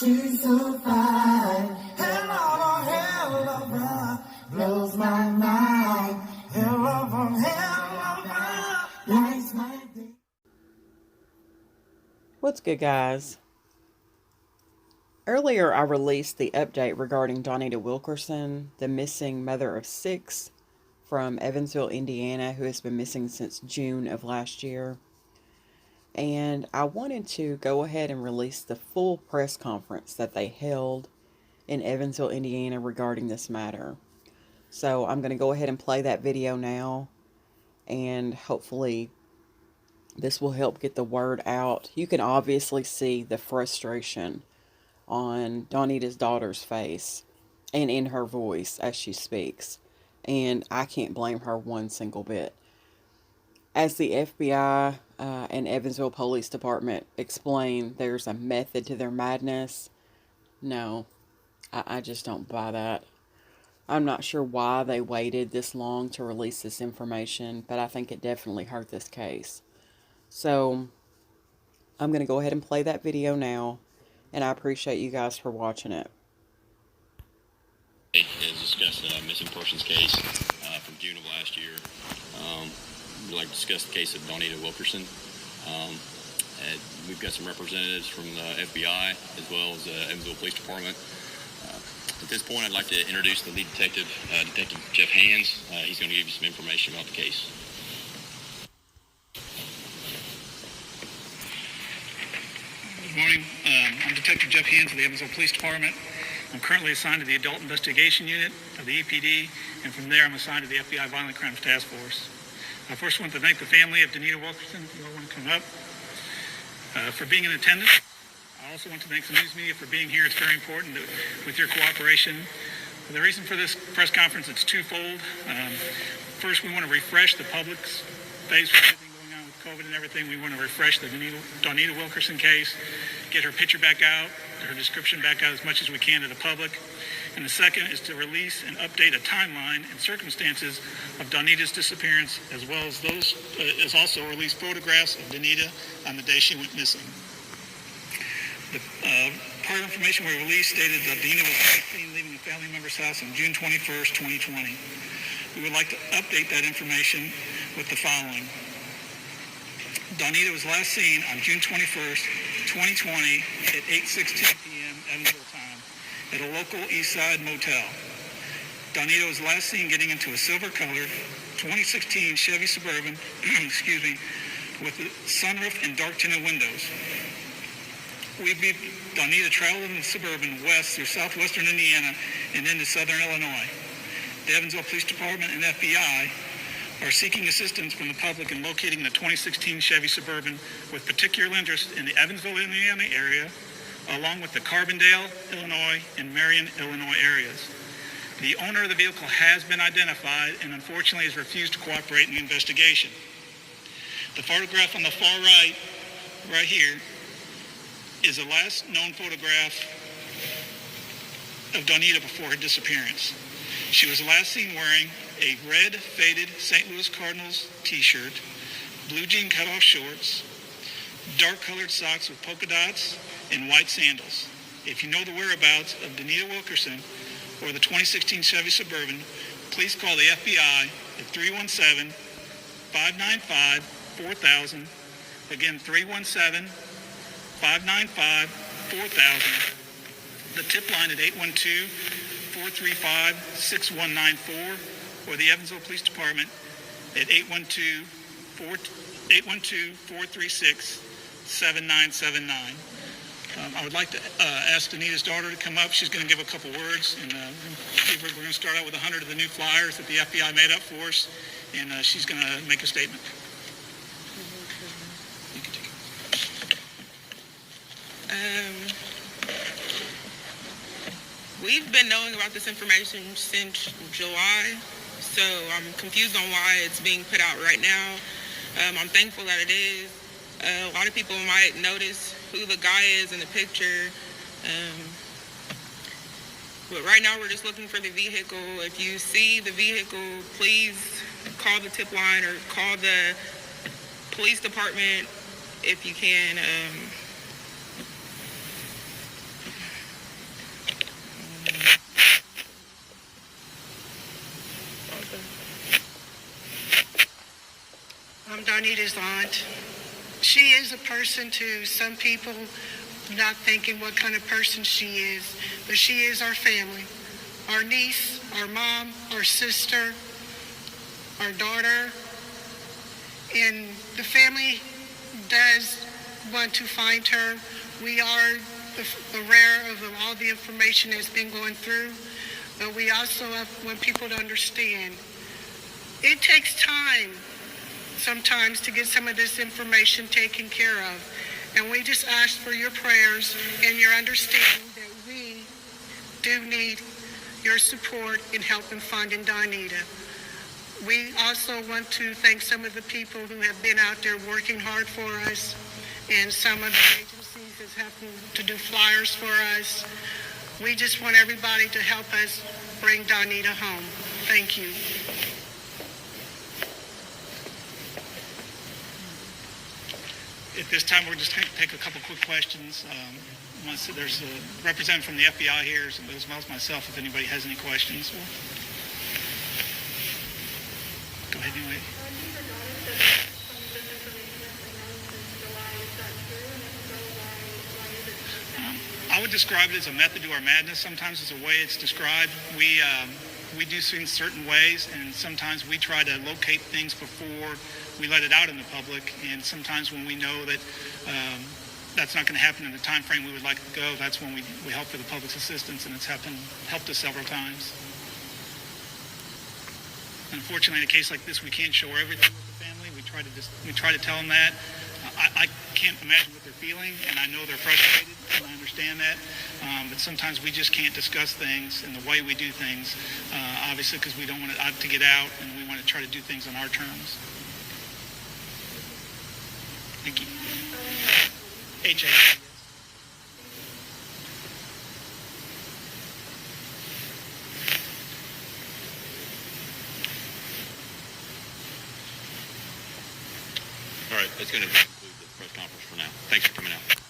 she's so fine. Hell of a blows my mind. Hell of a lights my day. What's good, guys? Earlier, I released the update regarding Dawnita Wilkerson, the missing mother of 6 from Evansville, Indiana, who has been missing since June of last year. And I wanted to go ahead and release the full press conference that they held in Evansville, Indiana regarding this matter. So I'm going to go ahead and play that video now, and hopefully this will help get the word out. You can obviously see the frustration on Dawnita's daughter's face and in her voice as she speaks. And I can't blame her one single bit. As the FBI and Evansville Police Department explain, there's a method to their madness. No, I just don't buy that. I'm not sure why they waited this long to release this information, but I think it definitely hurt this case. So I'm going to go ahead and play that video now, and I appreciate you guys for watching it. It has discussed a missing persons case from June of last year. We'd like to discuss the case of Dawnita Wilkerson. We've got some representatives from the FBI as well as the Evansville Police Department. At this point, I'd like to introduce the lead detective, Detective Jeff Hands. He's going to give you some information about the case. Good morning. I'm Detective Jeff Hands of the Evansville Police Department. I'm currently assigned to the Adult Investigation Unit of the EPD, and from there I'm assigned to the FBI Violent Crimes Task Force. I first want to thank the family of Dawnita Wilkerson, if you all want to come up, for being in attendance. I also want to thank the news media for being here. It's very important with your cooperation. The reason for this press conference, it's twofold. First, we want to refresh the public's face with everything going on with COVID and everything. We want to refresh the Dawnita Wilkerson case, get her picture back out, her description back out as much as we can to the public. And the second is to release and update a timeline and circumstances of Dawnita's disappearance, as well as also release photographs of Dawnita on the day she went missing. The part of information we released stated that Dawnita was seen leaving a family member's house on June 21st, 2020. We would like to update that information with the following. Dawnita was last seen on June 21st, 2020 at 8:16 p.m. Evansville time at a local East Side motel. Dawnita was last seen getting into a silver-colored 2016 Chevy Suburban, with a sunroof and dark tinted windows. We believe Dawnita traveled in the Suburban west through southwestern Indiana and into southern Illinois. The Evansville Police Department and FBI are seeking assistance from the public in locating the 2016 Chevy Suburban with particular interest in the Evansville, Indiana area, along with the Carbondale, Illinois, and Marion, Illinois areas. The owner of the vehicle has been identified and unfortunately has refused to cooperate in the investigation. The photograph on the far right here, is the last known photograph of Dawnita before her disappearance. She was last seen wearing a red faded St. Louis Cardinals t-shirt, blue jean cutoff shorts, dark colored socks with polka dots, and white sandals. If you know the whereabouts of Dawnita Wilkerson or the 2016 Chevy Suburban, please call the FBI at 317-595-4000. Again, 317-595-4000. The tip line at 812-435-6194, or the Evansville Police Department at 812-436-7979. I would like to ask Dawnita's daughter to come up. She's going to give a couple words, and we're going to start out with 100 of the new flyers that the FBI made up for us, and she's going to make a statement. You can take it. We've been knowing about this information since July, so I'm confused on why it's being put out right now. I'm thankful that it is. A lot of people might notice who the guy is in the picture, but right now we're just looking for the vehicle. If you see the vehicle, please call the tip line or call the police department if you can. Dawnita's aunt. She is a person to some people, not thinking what kind of person she is, but she is our family, our niece, our mom, our sister, our daughter, and the family does want to find her. We are aware of all the information that's been going through, but we also want people to understand it takes time sometimes to get some of this information taken care of. And we just ask for your prayers and your understanding that we do need your support in helping finding Dawnita. We also want to thank some of the people who have been out there working hard for us, and some of the agencies that's helping to do flyers for us. We just want everybody to help us bring Dawnita home. Thank you. At this time, we're just going to take a couple quick questions. There's a representative from the FBI here, as well as myself, if anybody has any questions. Go ahead, anyway. I would describe it as a method to our madness. Sometimes it's a way it's described. We do things certain ways, and sometimes we try to locate things before we let it out in the public. And sometimes when we know that that's not going to happen in the time frame we would like to go, that's when we help for the public's assistance, and it's helped us several times. Unfortunately, in a case like this, we can't show everything with the family. We try to tell them that. I can't imagine what they're feeling, and I know they're frustrated, and I understand that. But sometimes we just can't discuss things and the way we do things, obviously, because we don't want it to get out, and we want to try to do things on our terms. Thank you. H.A. All right, that's going to conclude the press conference for now. Thanks for coming out.